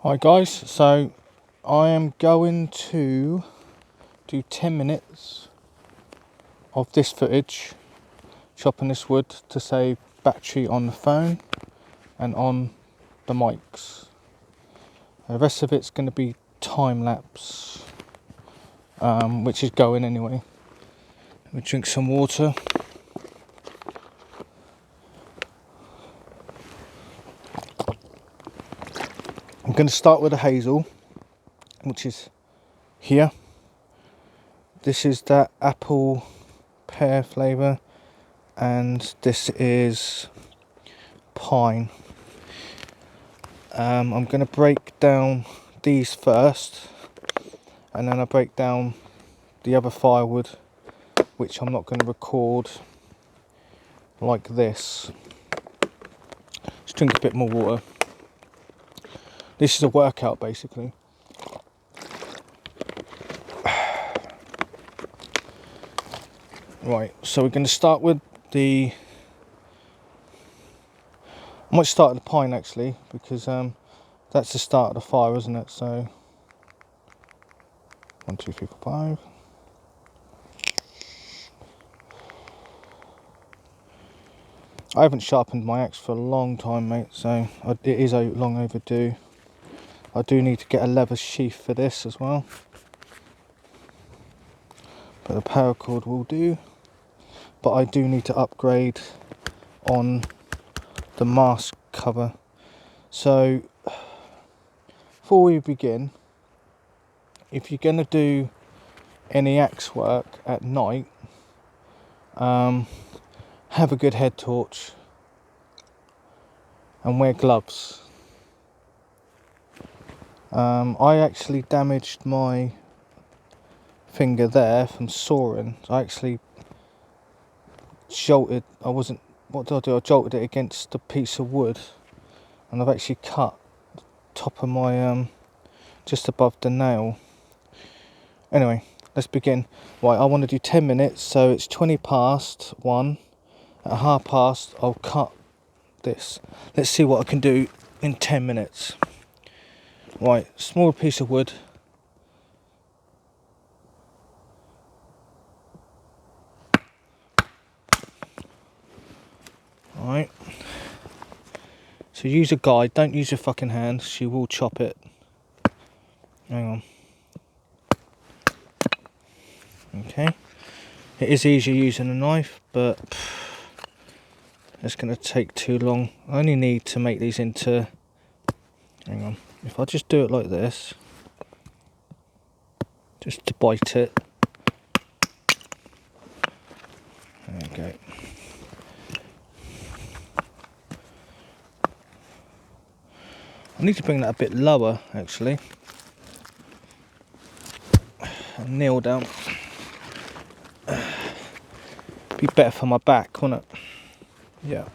Hi guys, so I am going to do 10 minutes of this footage, chopping this wood to save battery on the phone and on the mics. The rest of it's going to be time lapse, which is going anyway. Let me drink some water. I'm going to start with a hazel, which is here. This is that apple pear flavour, and this is pine. I'm going to break down these first, and then I break down the other firewood, which I'm not going to record like this. Just drink a bit more water. This is a workout basically. Right, so we're going to start with I might start with the pine actually, because that's the start of the fire, isn't it? So 1, 2, 3, 4, 5. I haven't sharpened my axe for a long time, mate, so it is long overdue. I do need to get a leather sheath for this as well, but the paracord will do. But I do need to upgrade on the mask cover. So before we begin, if you're going to do any axe work at night, have a good head torch and wear gloves. I actually damaged my finger there from sawing. I actually jolted, what did I do? I jolted it against a piece of wood, and I've actually cut the top of my, just above the nail. Anyway, let's begin. Right, I want to do 10 minutes, so it's 20 past 1. At 1/2 I'll cut this. Let's see what I can do in 10 minutes. Right, small piece of wood. Alright. So use a guide, don't use your fucking hand, she will chop it. Hang on. Okay. It is easier using a knife, but it's going to take too long. I only need to make these into... Hang on. If I just do it like this, just to bite it. There we go. I need to bring that a bit lower, actually. And kneel down. Be better for my back, wouldn't it? Yeah.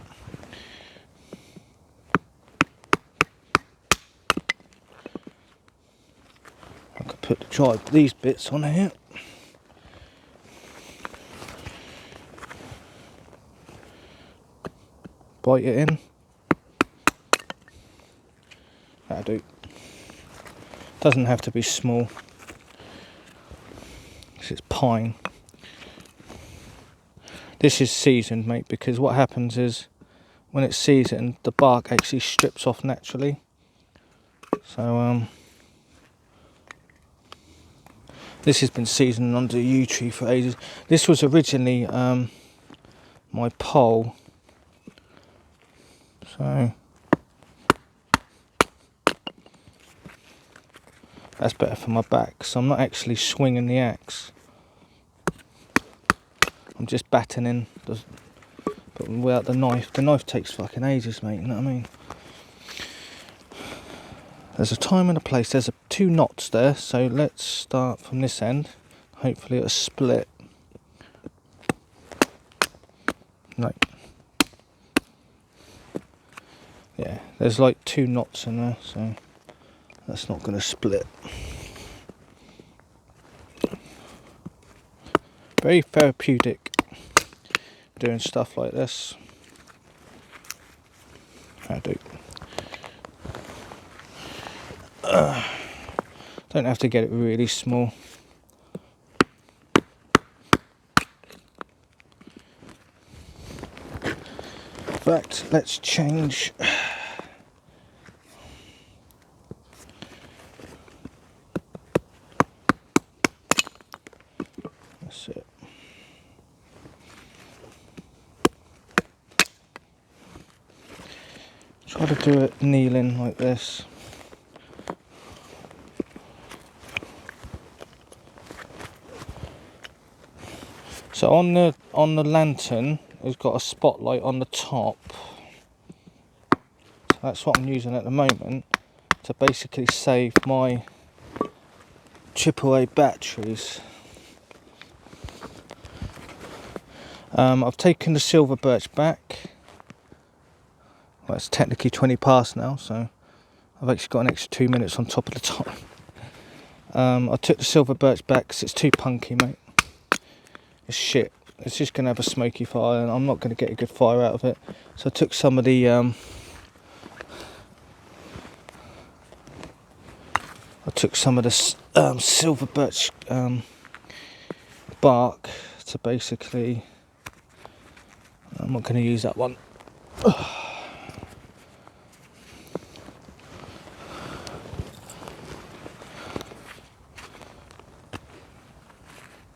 I could put these bits on here. Bite it in. That'll do. Doesn't have to be small. This is pine. This is seasoned, mate, because what happens is when it's seasoned, the bark actually strips off naturally. So this has been seasoned under a yew tree for ages. This was originally my pole. So that's better for my back. So I'm not actually swinging the axe. I'm just battoning, but without the knife. The knife takes fucking ages, mate, you know what I mean? There's a time and a place. There's 2 knots there, so let's start from this end. Hopefully it'll split. No. Yeah, there's like 2 knots in there, so that's not going to split. Very therapeutic doing stuff like this. I do. Don't have to get it really small. In fact, let's change. That's it. Try to do it kneeling like this. So on the lantern, it's got a spotlight on the top. So that's what I'm using at the moment to basically save my AAA batteries. I've taken the silver birch back. Well, it's technically 20 past now, so I've actually got an extra 2 minutes on top of the time. I took the silver birch back because it's too punky, mate. It's shit. It's just going to have a smoky fire and I'm not going to get a good fire out of it. So I took some of the silver birch bark to basically, I'm not going to use that one.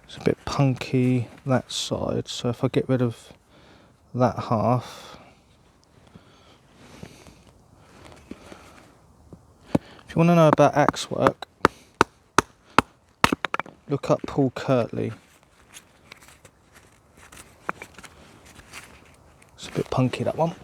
It's a bit punky that side, so if I get rid of that half. If you want to know about axe work, look up Paul Kirtley. It's a bit punky, that one.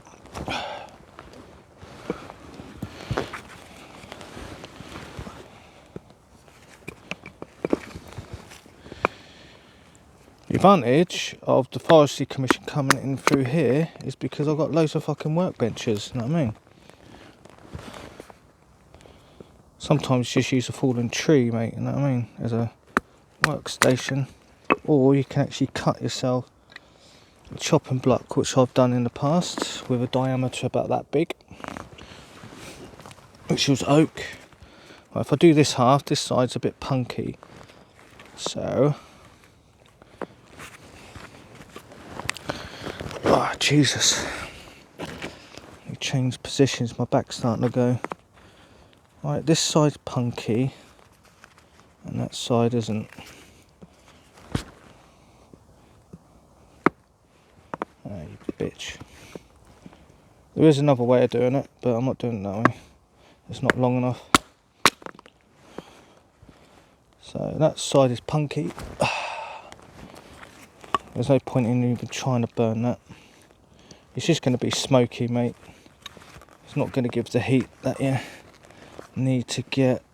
The advantage of the Forestry Commission coming in through here is because I've got loads of fucking workbenches, you know what I mean? Sometimes just use a fallen tree, mate, you know what I mean, as a workstation. Or you can actually cut yourself a chopping block, which I've done in the past, with a diameter about that big, which was oak. Well, if I do this half, this side's a bit punky, so... Oh, Jesus. Let me change positions, my back's starting to go. Right, this side's punky, and that side isn't. Ah, you bitch. There is another way of doing it, but I'm not doing it that way. It's not long enough. So that side is punky. There's no point in even trying to burn that. It's just going to be smoky, mate. It's not going to give the heat that you need to get.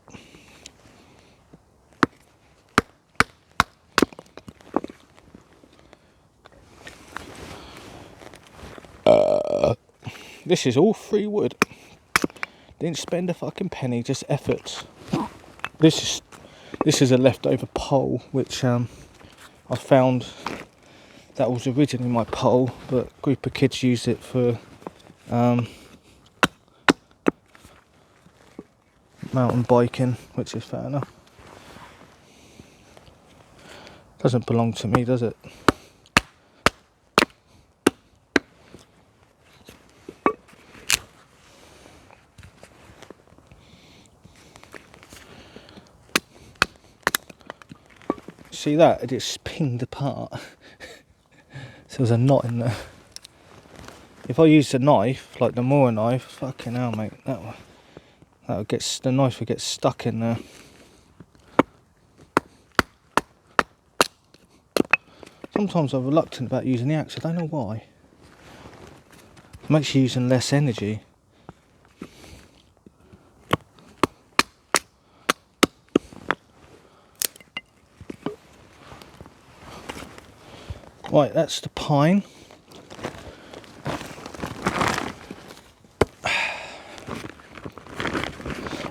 This is all free wood. Didn't spend a fucking penny, just effort. This is a leftover pole which I found. That was originally my pole, but a group of kids used it for mountain biking, which is fair enough. Doesn't belong to me, does it? See that? It just pinged apart. So there's a knot in there. If I used a knife, like the Mora knife, fucking hell, mate, that would get, the knife would get stuck in there. Sometimes I'm reluctant about using the axe. I don't know why. It makes you using less energy. Right, that's the pine.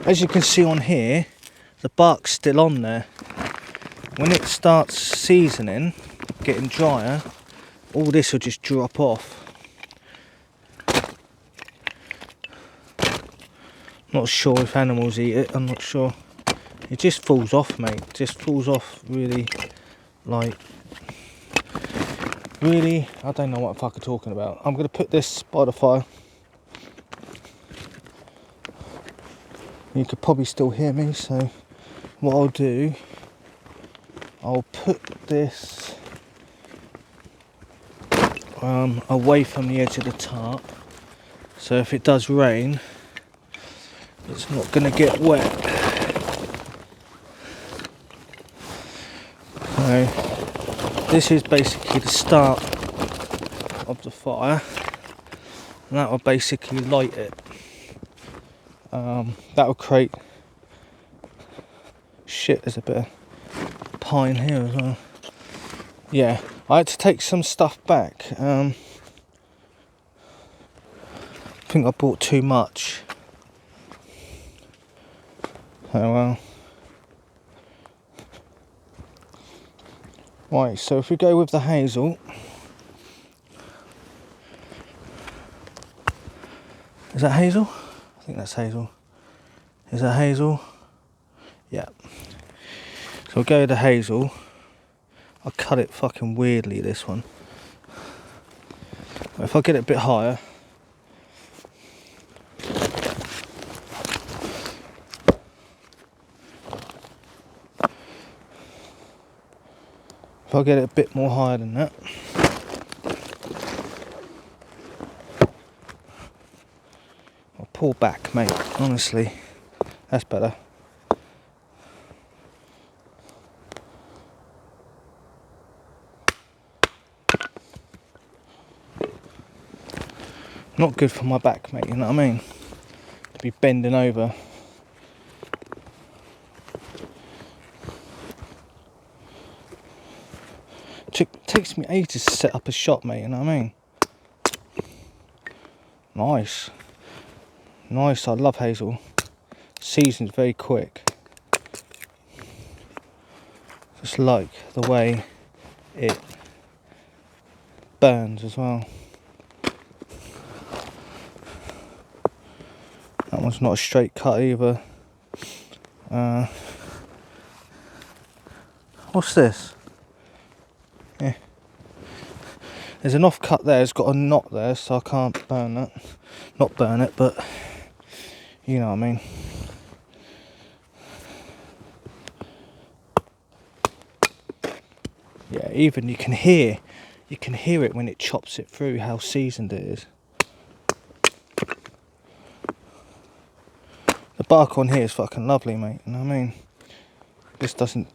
As you can see on here, the bark's still on there. When it starts seasoning, getting drier, all this will just drop off. Not sure if animals eat it, I'm not sure. It just falls off, mate. It just falls off really, like, really, I don't know what the fuck I'm talking about. I'm going to put this by the fire. You could probably still hear me, so what I'll do, I'll put this away from the edge of the tarp, so if it does rain, it's not going to get wet. So this is basically the start of the fire, and that will basically light it. That will create shit. There's a bit of pine here as well. Yeah, I had to take some stuff back. I think I bought too much. Oh well. Right, so if we go with the hazel, is that hazel? I think that's hazel. Is that hazel? Yeah. So we'll go with the hazel. I'll cut it fucking weirdly, this one. If I get it a bit higher, if I get it a bit more higher than that, I'll pull back, mate. Honestly, that's better. Not good for my back, mate, you know what I mean? To be bending over. Takes me ages to set up a shot, mate, you know what I mean? Nice. Nice, I love hazel. Seasons very quick. Just like the way it burns as well. That one's not a straight cut either. What's this? Yeah. There's an off cut there, it's got a knot there, so I can't burn that. Not burn it, but you know what I mean. Yeah, even you can hear it when it chops it through, how seasoned it is. The bark on here is fucking lovely, mate, you know what I mean? This doesn't,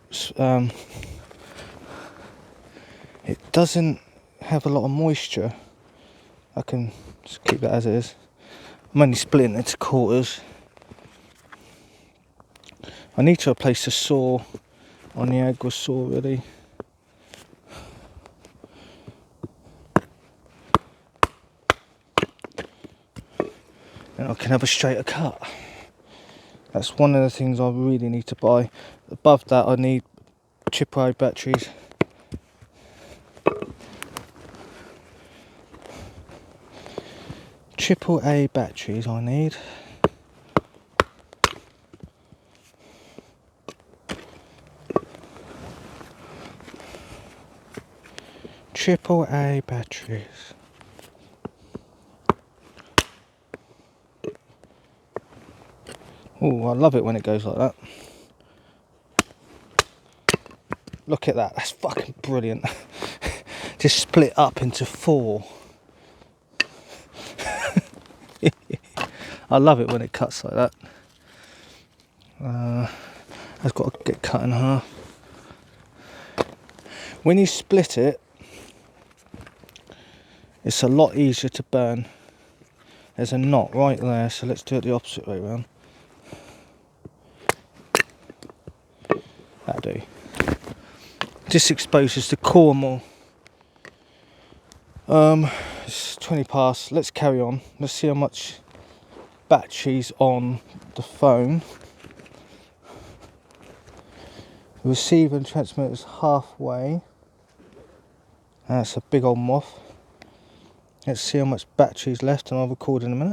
it doesn't have a lot of moisture. I can just keep that as it is. I'm only splitting it into quarters. I need to replace the saw on the agri saw, really. And I can have a straighter cut. That's one of the things I really need to buy. Above that, I need AAA batteries. AAA batteries I need. AAA batteries. Oh, I love it when it goes like that. Look at that, that's fucking brilliant. Just split up into 4. I love it when it cuts like that. It's got to get cut in half. When you split it, it's a lot easier to burn. There's a knot right there, so let's do it the opposite way around. That'll do. Just exposes the core more. It's 20 past. Let's carry on. Let's see how much batteries on the phone. The receiver and transmitter is halfway. That's a big old moth. Let's see how much battery's left, and I'll record in a minute.